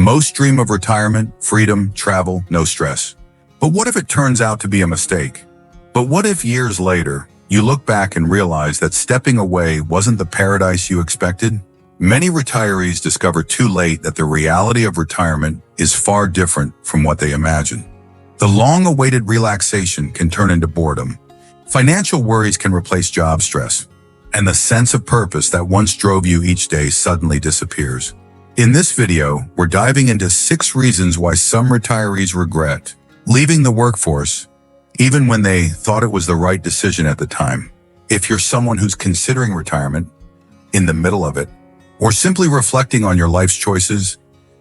Most dream of retirement, freedom, travel, no stress. But what if it turns out to be a mistake? But what if years later, you look back and realize that stepping away wasn't the paradise you expected? Many retirees discover too late that the reality of retirement is far different from what they imagined. The long-awaited relaxation can turn into boredom. Financial worries can replace job stress, and the sense of purpose that once drove you each day suddenly disappears. In this video, we're diving into 6 reasons why some retirees regret leaving the workforce, even when they thought it was the right decision at the time. If you're someone who's considering retirement, in the middle of it, or simply reflecting on your life's choices,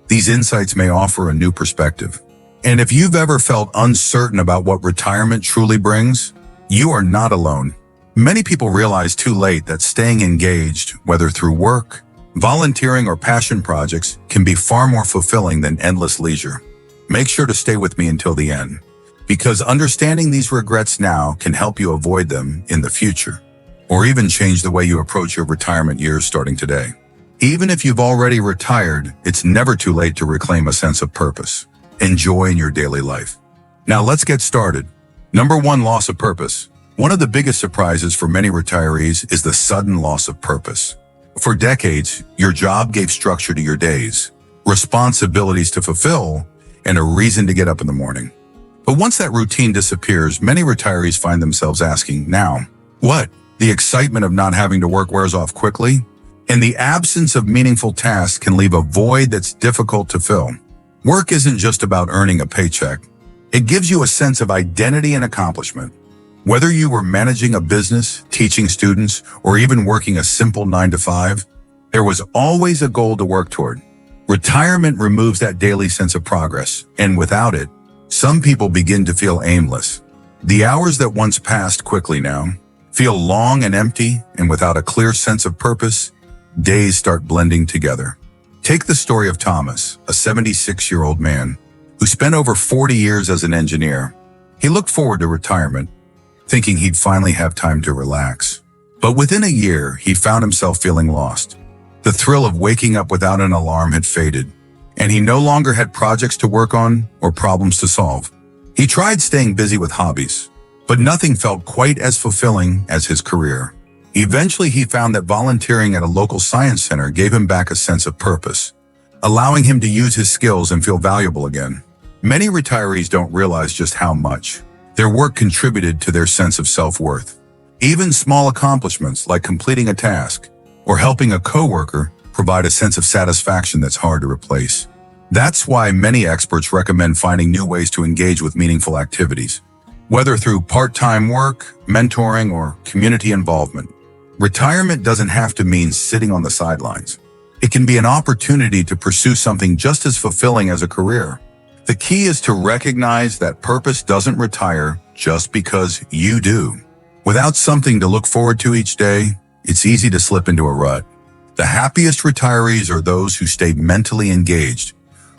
these insights may offer a new perspective. And if you've ever felt uncertain about what retirement truly brings, you are not alone. Many people realize too late that staying engaged, whether through work, volunteering, or passion projects, can be far more fulfilling than endless leisure. Make sure to stay with me until the end, because understanding these regrets now can help you avoid them in the future, or even change the way you approach your retirement years starting today. Even if you've already retired, it's never too late to reclaim a sense of purpose and joy in your daily life. Now let's get started. Number 1, loss of purpose. One of the biggest surprises for many retirees is the sudden loss of purpose. For decades, your job gave structure to your days, responsibilities to fulfill, and a reason to get up in the morning. But once that routine disappears, many retirees find themselves asking, now, what? The excitement of not having to work wears off quickly, and the absence of meaningful tasks can leave a void that's difficult to fill. Work isn't just about earning a paycheck. It gives you a sense of identity and accomplishment. Whether you were managing a business, teaching students, or even working a simple 9-to-5, there was always a goal to work toward. Retirement removes that daily sense of progress, and without it, some people begin to feel aimless. The hours that once passed quickly now feel long and empty, and without a clear sense of purpose, days start blending together. Take the story of Thomas, a 76-year-old man who spent over 40 years as an engineer. He looked forward to retirement, thinking he'd finally have time to relax. But within a year, he found himself feeling lost. The thrill of waking up without an alarm had faded, and he no longer had projects to work on or problems to solve. He tried staying busy with hobbies, but nothing felt quite as fulfilling as his career. Eventually, he found that volunteering at a local science center gave him back a sense of purpose, allowing him to use his skills and feel valuable again. Many retirees don't realize just how much their work contributed to their sense of self-worth. Even small accomplishments like completing a task or helping a coworker provide a sense of satisfaction that's hard to replace. That's why many experts recommend finding new ways to engage with meaningful activities, whether through part-time work, mentoring, or community involvement. Retirement doesn't have to mean sitting on the sidelines. It can be an opportunity to pursue something just as fulfilling as a career. The key is to recognize that purpose doesn't retire just because you do. Without something to look forward to each day, it's easy to slip into a rut. The happiest retirees are those who stay mentally engaged,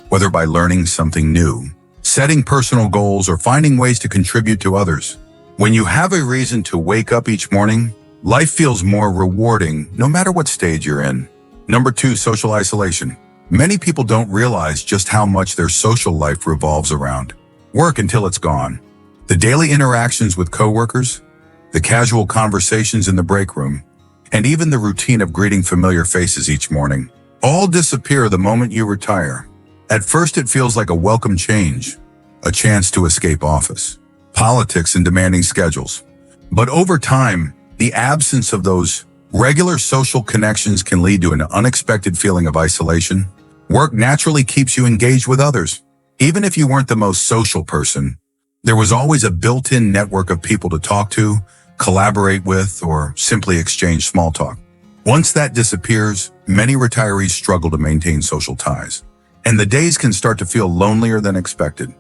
whether by learning something new, setting personal goals, or finding ways to contribute to others. When you have a reason to wake up each morning, life feels more rewarding no matter what stage you're in. Number 2, social isolation. Many people don't realize just how much their social life revolves around work until it's gone. The daily interactions with coworkers, the casual conversations in the break room, and even the routine of greeting familiar faces each morning all disappear the moment you retire. At first, it feels like a welcome change, a chance to escape office, politics, and demanding schedules. But over time, the absence of those regular social connections can lead to an unexpected feeling of isolation. Work naturally keeps you engaged with others. Even if you weren't the most social person, there was always a built-in network of people to talk to, collaborate with, or simply exchange small talk. Once that disappears, many retirees struggle to maintain social ties, and the days can start to feel lonelier than expected.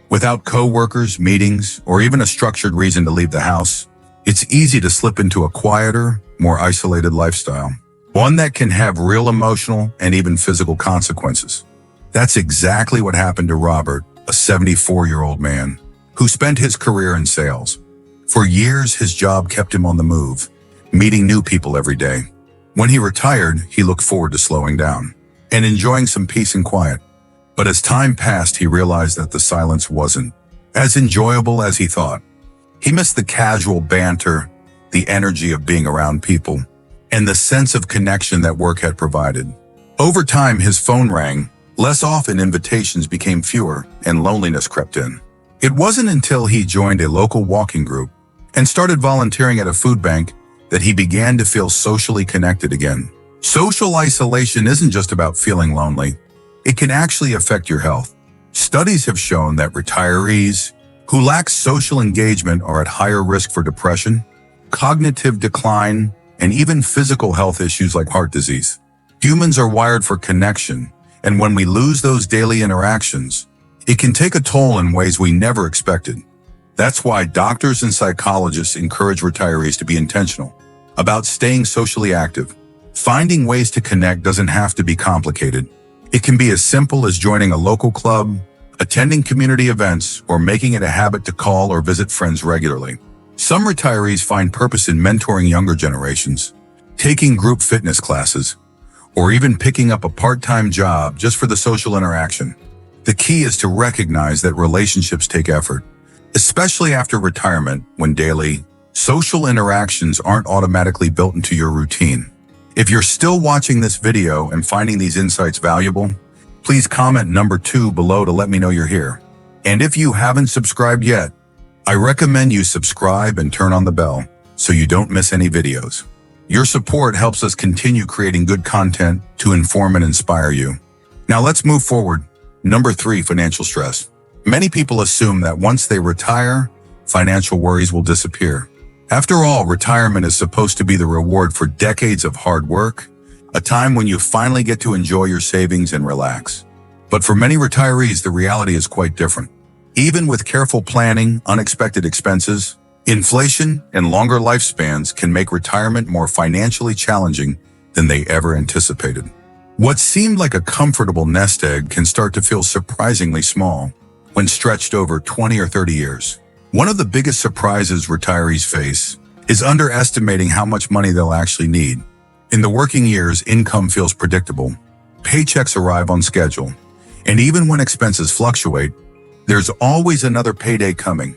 Without coworkers, meetings, or even a structured reason to leave the house, it's easy to slip into a quieter, more isolated lifestyle, one that can have real emotional and even physical consequences. That's exactly what happened to Robert, a 74-year-old man who spent his career in sales. For years, his job kept him on the move, meeting new people every day. When he retired, he looked forward to slowing down and enjoying some peace and quiet. But as time passed, he realized that the silence wasn't as enjoyable as he thought. He missed the casual banter, the energy of being around people, and the sense of connection that work had provided. Over time, his phone rang. Less often, invitations became fewer, and loneliness crept in. It wasn't until he joined a local walking group and started volunteering at a food bank that he began to feel socially connected again. Social isolation isn't just about feeling lonely. It can actually affect your health. Studies have shown that retirees who lack social engagement are at higher risk for depression, cognitive decline, and even physical health issues like heart disease. Humans are wired for connection, and when we lose those daily interactions, it can take a toll in ways we never expected. That's why doctors and psychologists encourage retirees to be intentional about staying socially active. Finding ways to connect doesn't have to be complicated. It can be as simple as joining a local club, attending community events, or making it a habit to call or visit friends regularly. Some retirees find purpose in mentoring younger generations, taking group fitness classes, or even picking up a part-time job just for the social interaction. The key is to recognize that relationships take effort, especially after retirement when daily, social interactions aren't automatically built into your routine. If you're still watching this video and finding these insights valuable, please comment number 2 below to let me know you're here. And if you haven't subscribed yet, I recommend you subscribe and turn on the bell so you don't miss any videos. Your support helps us continue creating good content to inform and inspire you. Now let's move forward. Number 3, financial stress. Many people assume that once they retire, financial worries will disappear. After all, retirement is supposed to be the reward for decades of hard work, a time when you finally get to enjoy your savings and relax. But for many retirees, the reality is quite different. Even with careful planning, unexpected expenses, inflation, and longer lifespans can make retirement more financially challenging than they ever anticipated. What seemed like a comfortable nest egg can start to feel surprisingly small when stretched over 20 or 30 years. One of the biggest surprises retirees face is underestimating how much money they'll actually need. In the working years, income feels predictable. Paychecks arrive on schedule. And even when expenses fluctuate, there's always another payday coming.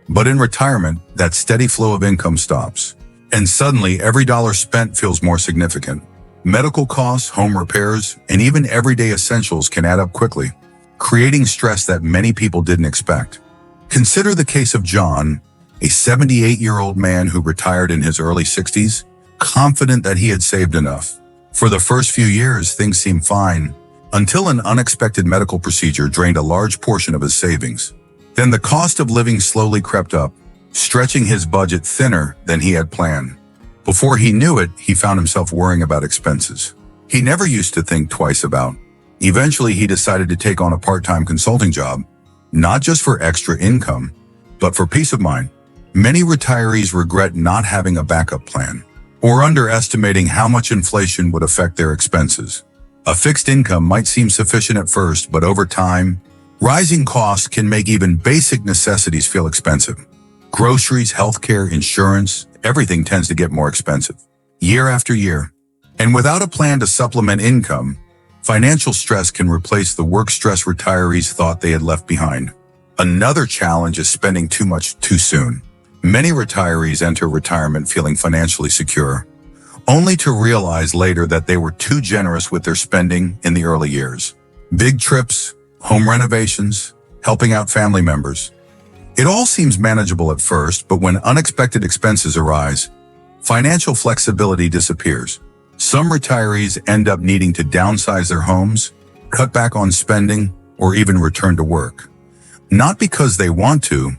But in retirement, that steady flow of income stops. And suddenly, every dollar spent feels more significant. Medical costs, home repairs, and even everyday essentials can add up quickly, creating stress that many people didn't expect. Consider the case of John, a 78-year-old man who retired in his early 60s, confident that he had saved enough. For the first few years, things seemed fine, until an unexpected medical procedure drained a large portion of his savings. Then the cost of living slowly crept up, stretching his budget thinner than he had planned. Before he knew it, he found himself worrying about expenses he never used to think twice about. Eventually, he decided to take on a part-time consulting job, not just for extra income, but for peace of mind. Many retirees regret not having a backup plan or underestimating how much inflation would affect their expenses. A fixed income might seem sufficient at first, but over time, rising costs can make even basic necessities feel expensive. Groceries, healthcare, insurance, everything tends to get more expensive year after year. And without a plan to supplement income, financial stress can replace the work stress retirees thought they had left behind. Another challenge is spending too much too soon. Many retirees enter retirement feeling financially secure, only to realize later that they were too generous with their spending in the early years. Big trips, home renovations, helping out family members. It all seems manageable at first, but when unexpected expenses arise, financial flexibility disappears. Some retirees end up needing to downsize their homes, cut back on spending, or even return to work. Not because they want to,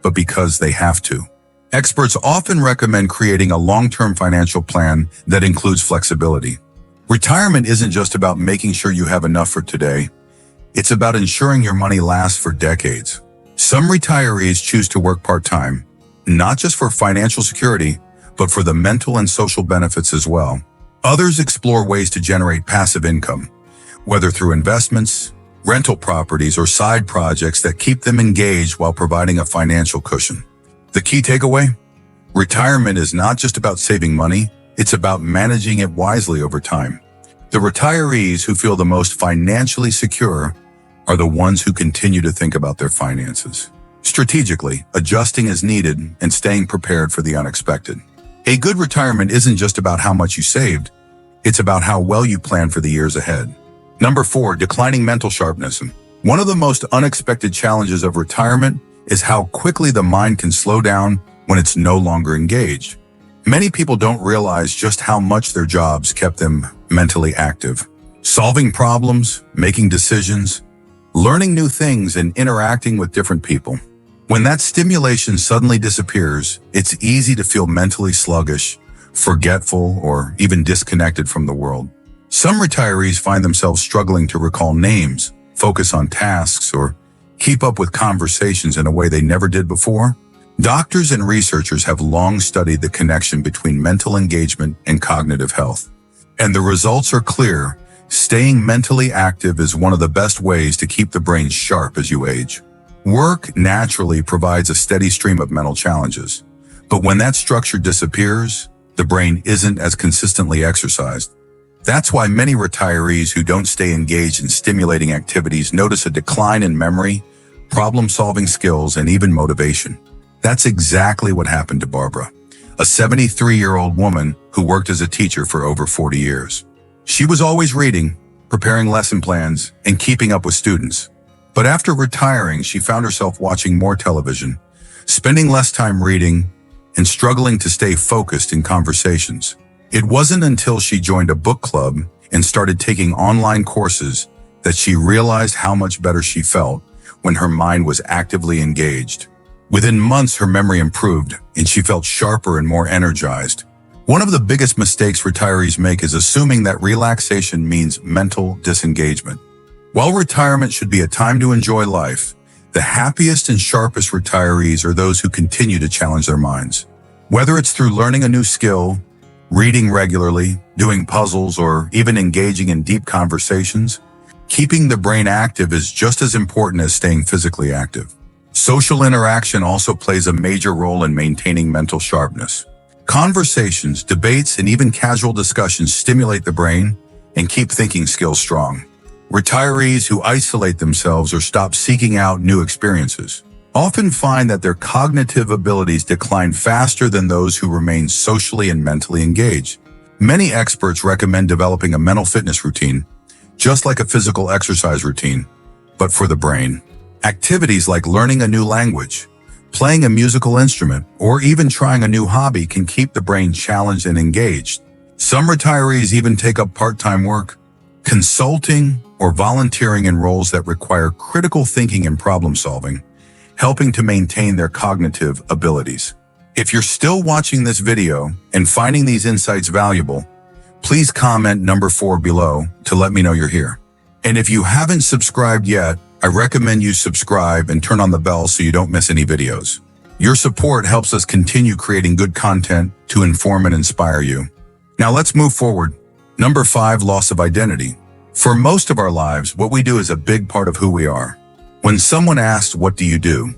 but because they have to. Experts often recommend creating a long-term financial plan that includes flexibility. Retirement isn't just about making sure you have enough for today. It's about ensuring your money lasts for decades. Some retirees choose to work part-time, not just for financial security, but for the mental and social benefits as well. Others explore ways to generate passive income, whether through investments, rental properties, or side projects that keep them engaged while providing a financial cushion. The key takeaway? Retirement is not just about saving money, it's about managing it wisely over time. The retirees who feel the most financially secure are the ones who continue to think about their finances, strategically, adjusting as needed, and staying prepared for the unexpected. A good retirement isn't just about how much you saved, it's about how well you plan for the years ahead. Number 4, declining mental sharpness. One of the most unexpected challenges of retirement is how quickly the mind can slow down when it's no longer engaged. Many people don't realize just how much their jobs kept them mentally active. Solving problems, making decisions, learning new things, and interacting with different people. When that stimulation suddenly disappears, it's easy to feel mentally sluggish, forgetful, or even disconnected from the world. Some retirees find themselves struggling to recall names, focus on tasks, or keep up with conversations in a way they never did before. Doctors and researchers have long studied the connection between mental engagement and cognitive health. And the results are clear. Staying mentally active is one of the best ways to keep the brain sharp as you age. Work naturally provides a steady stream of mental challenges, but when that structure disappears, the brain isn't as consistently exercised. That's why many retirees who don't stay engaged in stimulating activities notice a decline in memory, problem-solving skills, and even motivation. That's exactly what happened to Barbara, a 73-year-old woman who worked as a teacher for over 40 years. She was always reading, preparing lesson plans, and keeping up with students. But after retiring, she found herself watching more television, spending less time reading, and struggling to stay focused in conversations. It wasn't until she joined a book club and started taking online courses that she realized how much better she felt when her mind was actively engaged. Within months, her memory improved, and she felt sharper and more energized. One of the biggest mistakes retirees make is assuming that relaxation means mental disengagement. While retirement should be a time to enjoy life, the happiest and sharpest retirees are those who continue to challenge their minds. Whether it's through learning a new skill, reading regularly, doing puzzles, or even engaging in deep conversations, keeping the brain active is just as important as staying physically active. Social interaction also plays a major role in maintaining mental sharpness. Conversations, debates, and even casual discussions stimulate the brain and keep thinking skills strong. Retirees who isolate themselves or stop seeking out new experiences often find that their cognitive abilities decline faster than those who remain socially and mentally engaged. Many experts recommend developing a mental fitness routine, just like a physical exercise routine, but for the brain. Activities like learning a new language, playing a musical instrument, or even trying a new hobby can keep the brain challenged and engaged. Some retirees even take up part-time work, consulting, or volunteering in roles that require critical thinking and problem-solving, helping to maintain their cognitive abilities. If you're still watching this video and finding these insights valuable, please comment number 4 below to let me know you're here. And if you haven't subscribed yet, I recommend you subscribe and turn on the bell so you don't miss any videos. Your support helps us continue creating good content to inform and inspire you. Now let's move forward. Number 5, loss of identity. For most of our lives, what we do is a big part of who we are. When someone asks, "What do you do?"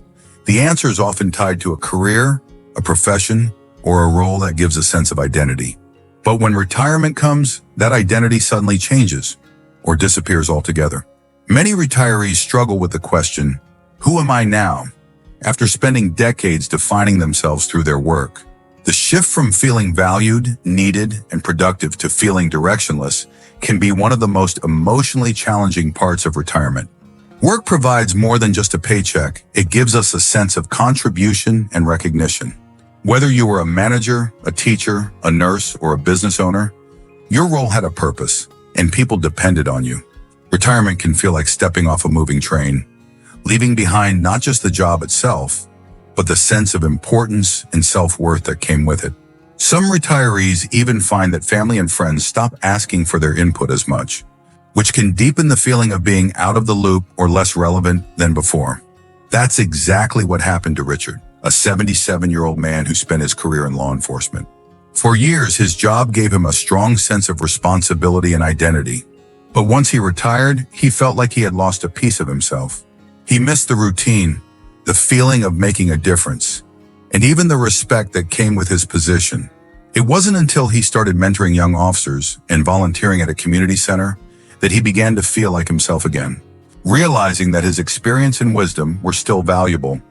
the answer is often tied to a career, a profession, or a role that gives a sense of identity. But when retirement comes, that identity suddenly changes or disappears altogether. Many retirees struggle with the question, "Who am I now?" after spending decades defining themselves through their work. The shift from feeling valued, needed, and productive to feeling directionless can be one of the most emotionally challenging parts of retirement. Work provides more than just a paycheck. It gives us a sense of contribution and recognition. Whether you were a manager, a teacher, a nurse, or a business owner, your role had a purpose, and people depended on you. Retirement can feel like stepping off a moving train, leaving behind not just the job itself, but the sense of importance and self-worth that came with it. Some retirees even find that family and friends stop asking for their input as much, which can deepen the feeling of being out of the loop or less relevant than before. That's exactly what happened to Richard, a 77-year-old man who spent his career in law enforcement. For years, his job gave him a strong sense of responsibility and identity. But once he retired, he felt like he had lost a piece of himself. He missed the routine, the feeling of making a difference, and even the respect that came with his position. It wasn't until he started mentoring young officers and volunteering at a community center that he began to feel like himself again. realizing that his experience and wisdom were still valuable,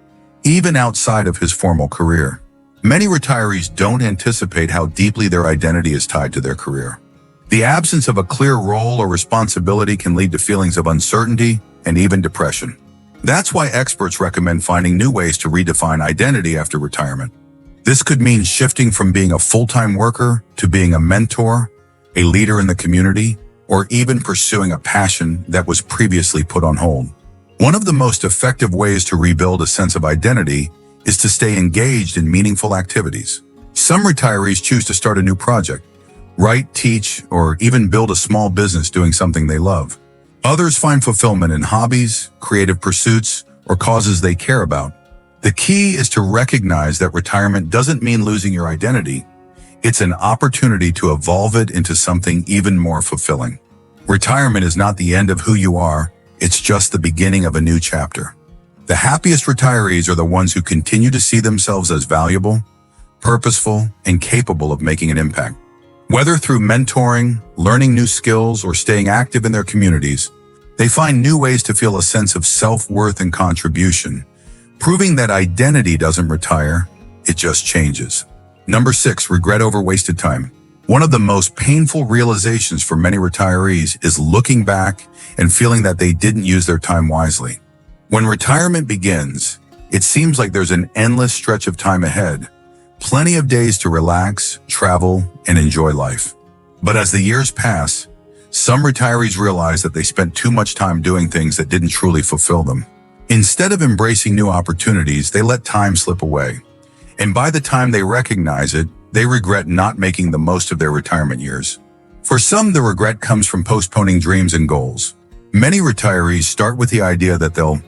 even outside of his formal career. Many retirees don't anticipate how deeply their identity is tied to their career. The absence of a clear role or responsibility can lead to feelings of uncertainty and even depression. That's why experts recommend finding new ways to redefine identity after retirement. This could mean shifting from being a full-time worker to being a mentor, a leader in the community, or even pursuing a passion that was previously put on hold. One of the most effective ways to rebuild a sense of identity is to stay engaged in meaningful activities. Some retirees choose to start a new project, write, teach, or even build a small business doing something they love. Others find fulfillment in hobbies, creative pursuits, or causes they care about. The key is to recognize that retirement doesn't mean losing your identity. It's an opportunity to evolve it into something even more fulfilling. Retirement is not the end of who you are, it's just the beginning of a new chapter. The happiest retirees are the ones who continue to see themselves as valuable, purposeful, and capable of making an impact. Whether through mentoring, learning new skills, or staying active in their communities, they find new ways to feel a sense of self-worth and contribution, proving that identity doesn't retire, it just changes. Number 6, regret over wasted time. One of the most painful realizations for many retirees is looking back and feeling that they didn't use their time wisely. When retirement begins, it seems like there's an endless stretch of time ahead, plenty of days to relax, travel, and enjoy life. But as the years pass, some retirees realize that they spent too much time doing things that didn't truly fulfill them. Instead of embracing new opportunities, they let time slip away. And by the time they recognize it, they regret not making the most of their retirement years. For some, the regret comes from postponing dreams and goals. Many retirees start with the idea that they'll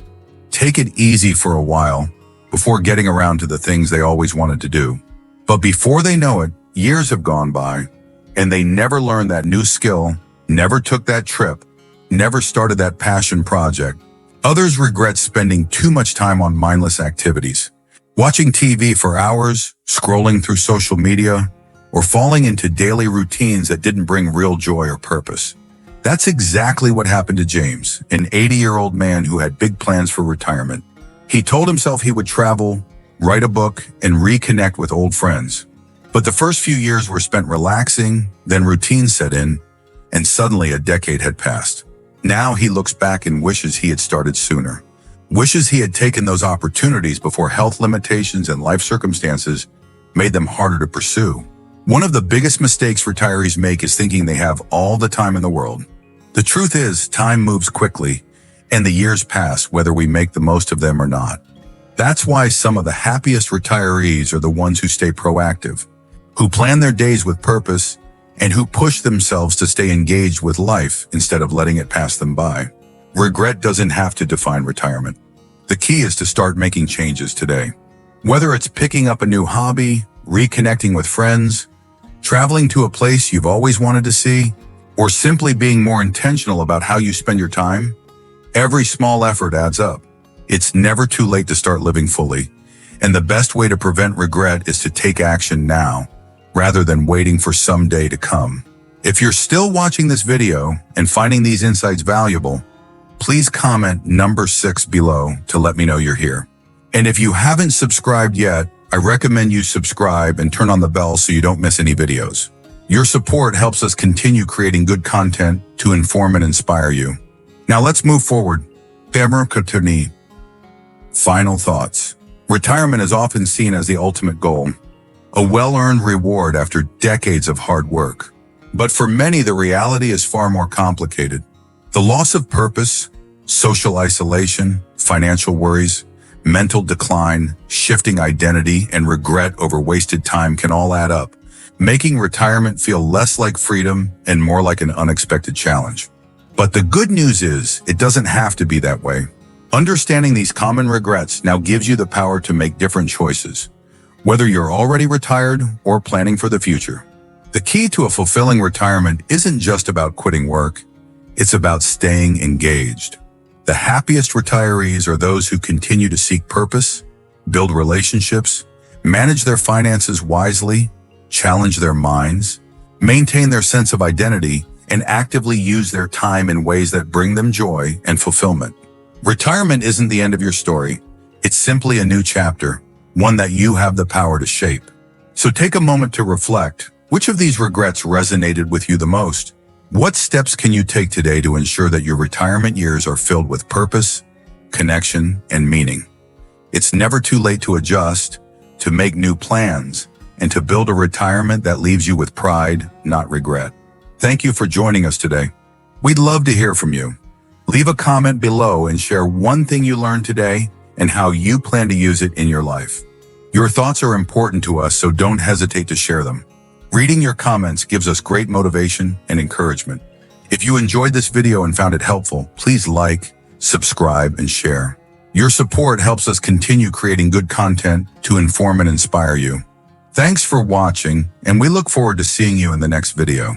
take it easy for a while before getting around to the things they always wanted to do. But before they know it, years have gone by, and they never learned that new skill, never took that trip, never started that passion project. Others regret spending too much time on mindless activities, watching TV for hours, scrolling through social media, or falling into daily routines that didn't bring real joy or purpose. That's exactly what happened to James, an 80-year-old man who had big plans for retirement. He told himself he would travel, write a book, and reconnect with old friends. But the first few years were spent relaxing, then routine set in, and suddenly a decade had passed. Now he looks back and wishes he had started sooner. Wishes he had taken those opportunities before health limitations and life circumstances made them harder to pursue. One of the biggest mistakes retirees make is thinking they have all the time in the world. The truth is, time moves quickly, and the years pass whether we make the most of them or not. That's why some of the happiest retirees are the ones who stay proactive, who plan their days with purpose, and who push themselves to stay engaged with life instead of letting it pass them by. Regret doesn't have to define retirement. The key is to start making changes today. Whether it's picking up a new hobby, reconnecting with friends, traveling to a place you've always wanted to see, or simply being more intentional about how you spend your time, every small effort adds up. It's never too late to start living fully, and the best way to prevent regret is to take action now, rather than waiting for some day to come. If you're still watching this video and finding these insights valuable, please comment number 6 below to let me know you're here. And if you haven't subscribed yet, I recommend you subscribe and turn on the bell so you don't miss any videos. Your support helps us continue creating good content to inform and inspire you. Now let's move forward. Final thoughts. Retirement is often seen as the ultimate goal, a well-earned reward after decades of hard work. But for many, the reality is far more complicated. The loss of purpose, social isolation, financial worries, mental decline, shifting identity, and regret over wasted time can all add up, making retirement feel less like freedom and more like an unexpected challenge. But the good news is, it doesn't have to be that way. Understanding these common regrets now gives you the power to make different choices, whether you're already retired or planning for the future. The key to a fulfilling retirement isn't just about quitting work, it's about staying engaged. The happiest retirees are those who continue to seek purpose, build relationships, manage their finances wisely, challenge their minds, maintain their sense of identity, and actively use their time in ways that bring them joy and fulfillment. Retirement isn't the end of your story. It's simply a new chapter, one that you have the power to shape. So take a moment to reflect. Which of these regrets resonated with you the most? What steps can you take today to ensure that your retirement years are filled with purpose, connection, and meaning? It's never too late to adjust, to make new plans, and to build a retirement that leaves you with pride, not regret. Thank you for joining us today. We'd love to hear from you. Leave a comment below and share one thing you learned today and how you plan to use it in your life. Your thoughts are important to us, so don't hesitate to share them. Reading your comments gives us great motivation and encouragement. If you enjoyed this video and found it helpful, please like, subscribe, and share. Your support helps us continue creating good content to inform and inspire you. Thanks for watching, and we look forward to seeing you in the next video.